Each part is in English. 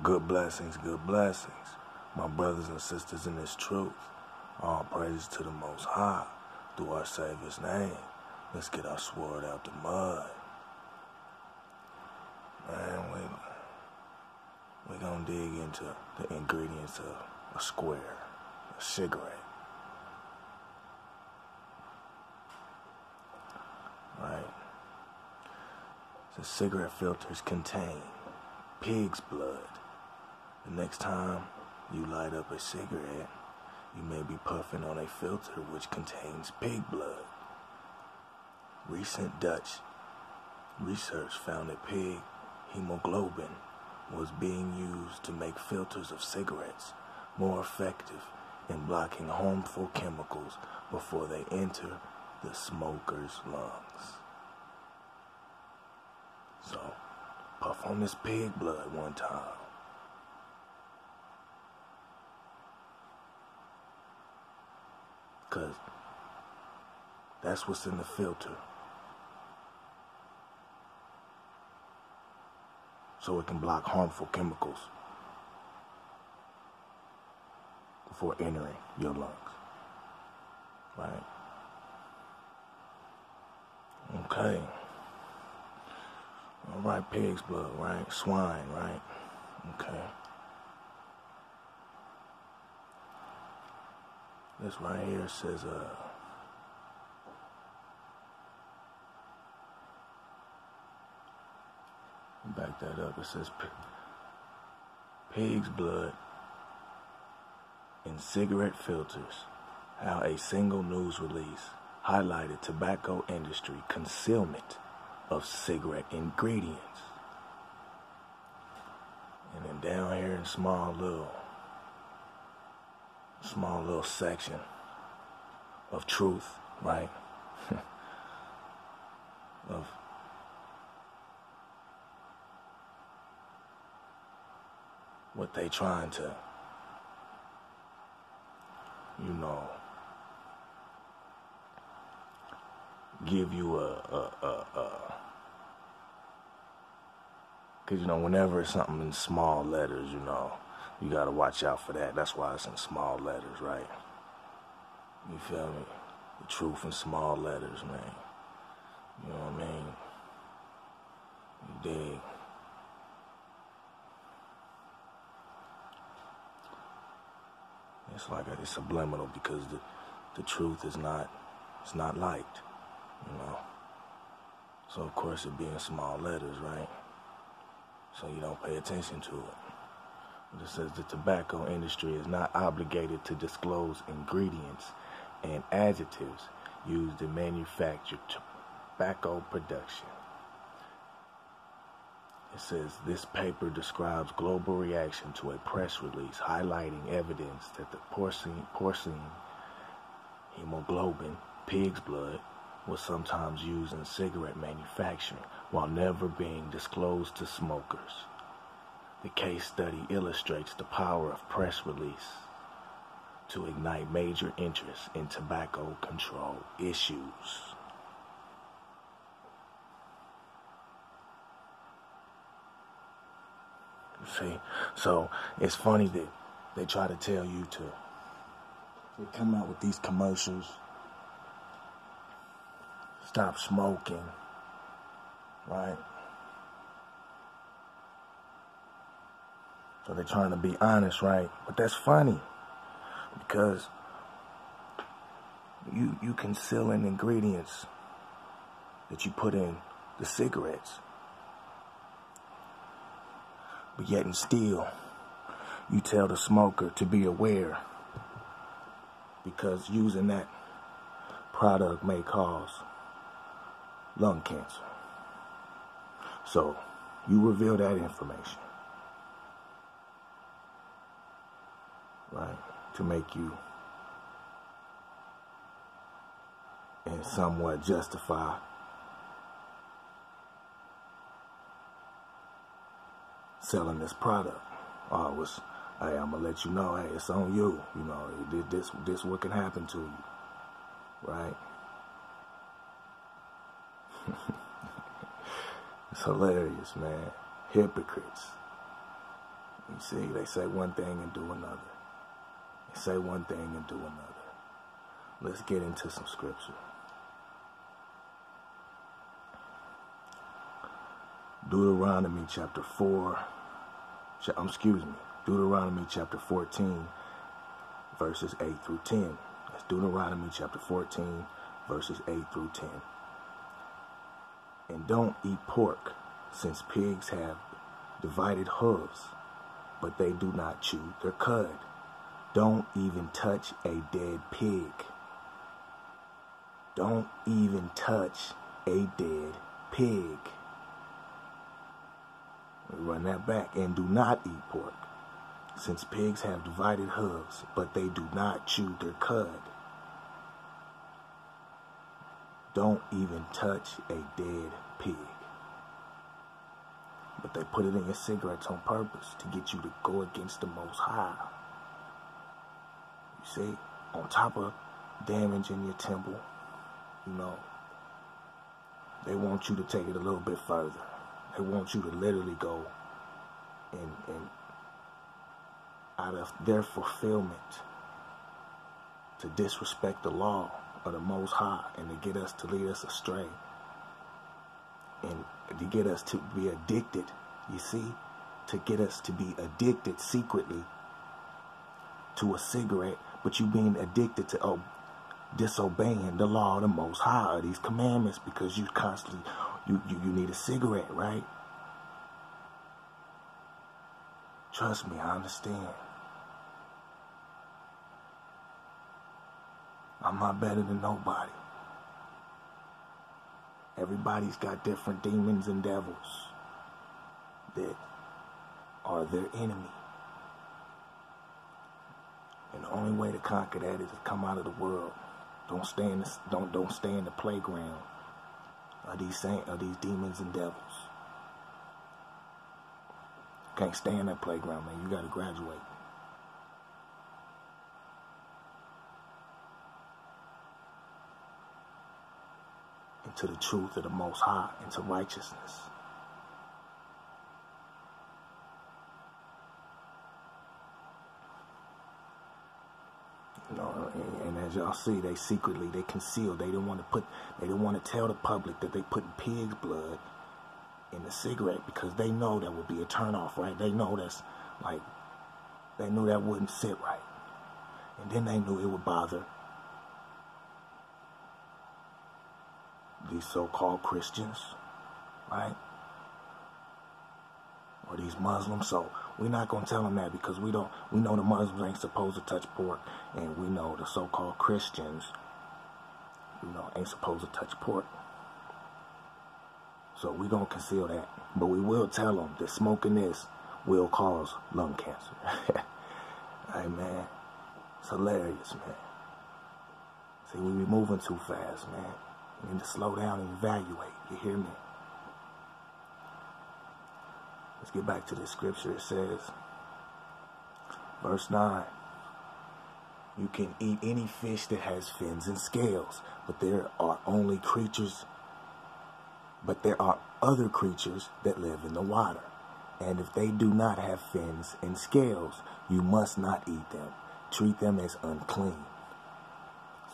Good blessings, my brothers and sisters in this truth. All praises to the Most High, through our Savior's name. Let's get our sword out the mud. Man, we're gonna dig into the ingredients of a square, a cigarette. Right? The cigarette filters contain pig's blood. The next time you light up a cigarette, you may be puffing on a filter which contains pig blood. Recent Dutch research found that pig hemoglobin was being used to make filters of cigarettes more effective in blocking harmful chemicals before they enter the smoker's lungs. So, puff on this pig blood one time. Because that's what's in the filter. So it can block harmful chemicals before entering your lungs. Right? Okay. All right, pig's blood, right? Swine, right? Okay. This right here says, back that up. It says pig's blood in cigarette filters. How a single news release highlighted tobacco industry concealment of cigarette ingredients. And then down here in small little section of truth, right? Of what they trying to, give you because, whenever it's something in small letters, you gotta watch out for that. That's why it's in small letters, right? You feel me? The truth in small letters, man. You know what I mean? You dig? It's like it's subliminal because the truth is not, it's not liked, So of course it be in small letters, right? So you don't pay attention to it. It says the tobacco industry is not obligated to disclose ingredients and additives used in manufactured tobacco production. It says this paper describes global reaction to a press release highlighting evidence that the porcine hemoglobin, pig's blood, was sometimes used in cigarette manufacturing while never being disclosed to smokers. The case study illustrates the power of press release to ignite major interest in tobacco control issues. See, so it's funny that they try to tell you they come out with these commercials, stop smoking, right? So they're trying to be honest, right? But that's funny because you concealing ingredients that you put in the cigarettes. But yet and still, you tell the smoker to be aware because using that product may cause lung cancer. So, you reveal that information, right, to make you and somewhat justify selling this product. Hey, I'm gonna let you know, hey, it's on you. This what can happen to you, right? It's hilarious, man. Hypocrites. You see, they say one thing and do another. They say one thing and do another. Let's get into some scripture. Deuteronomy chapter 14, verses 8 through 10. That's Deuteronomy chapter 14, verses 8 through 10. And don't eat pork, since pigs have divided hooves, but they do not chew their cud. Don't even touch a dead pig. Don't even touch a dead pig. Run that back. And do not eat pork, since pigs have divided hooves, but they do not chew their cud. Don't even touch a dead pig. But they put it in your cigarettes on purpose to get you to go against the Most High. You see, on top of damaging your temple, they want you to take it a little bit further. They want you to literally go and out of their fulfillment to disrespect the law of the Most High and to get us to lead us astray and to get us to be addicted, you see, to get us to be addicted secretly to a cigarette, but you being addicted to disobeying the law of the Most High, these commandments, because you constantly, you need a cigarette, right? Trust me, I understand. I'm not better than nobody. Everybody's got different demons and devils that are their enemy. And the only way to conquer that is to come out of the world. Don't stay in the playground of these demons and devils. Can't stay in that playground, man. You gotta graduate. Into the truth of the Most High, into righteousness. And as y'all see, they conceal. They didn't want to tell the public that they put pig's blood in the cigarette because they know that would be a turnoff, right? They know they knew that wouldn't sit right. And then they knew it would bother these so-called Christians, right? Or these Muslims. So we're not going to tell them that because we know the Muslims ain't supposed to touch pork, and we know the so-called Christians, ain't supposed to touch pork. So we're going to conceal that. But we will tell them that smoking this will cause lung cancer. Hey, man. It's hilarious, man. See, we be moving too fast, man. We need to slow down and evaluate. You hear me? Let's get back to this scripture. It says, verse 9, you can eat any fish that has fins and scales, but there are other creatures that live in the water. And if they do not have fins and scales, you must not eat them. Treat them as unclean.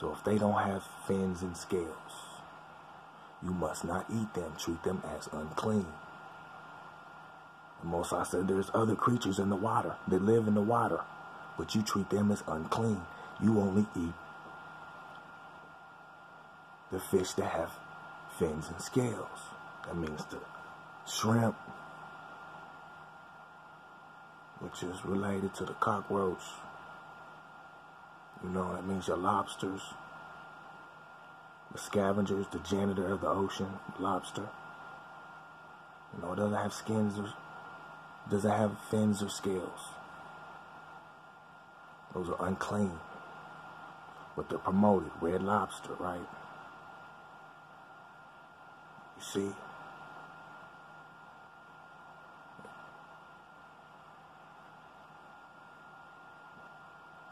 So if they don't have fins and scales, you must not eat them. Treat them as unclean. The Most High said there's other creatures in the water that live in the water, but you treat them as unclean. You only eat the fish that have fins and scales. That means the shrimp, which is related to the cockroach. That means your lobsters, the scavengers, the janitor of the ocean, lobster. It doesn't have skins or doesn't have fins or scales. Those are unclean. But they're promoted. Red lobster, right? You see?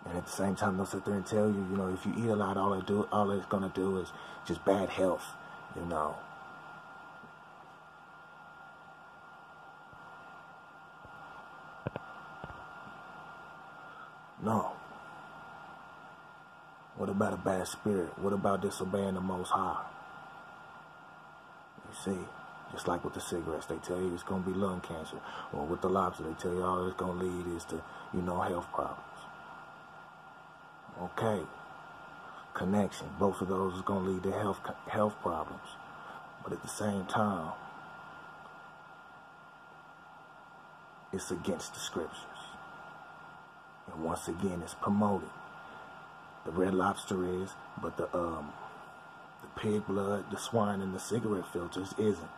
And at the same time, they'll sit there and tell you, if you eat a lot, all it's gonna do is just bad health, No. What about a bad spirit? What about disobeying the Most High? You see, just like with the cigarettes, they tell you it's going to be lung cancer. Or with the lobster, they tell you all it's going to lead is to, health problems. Okay. Connection. Both of those is going to lead to health problems. But at the same time, it's against the scriptures. And once again, it's promoted. The red lobster is, but the pig blood, the swine, and the cigarette filters isn't.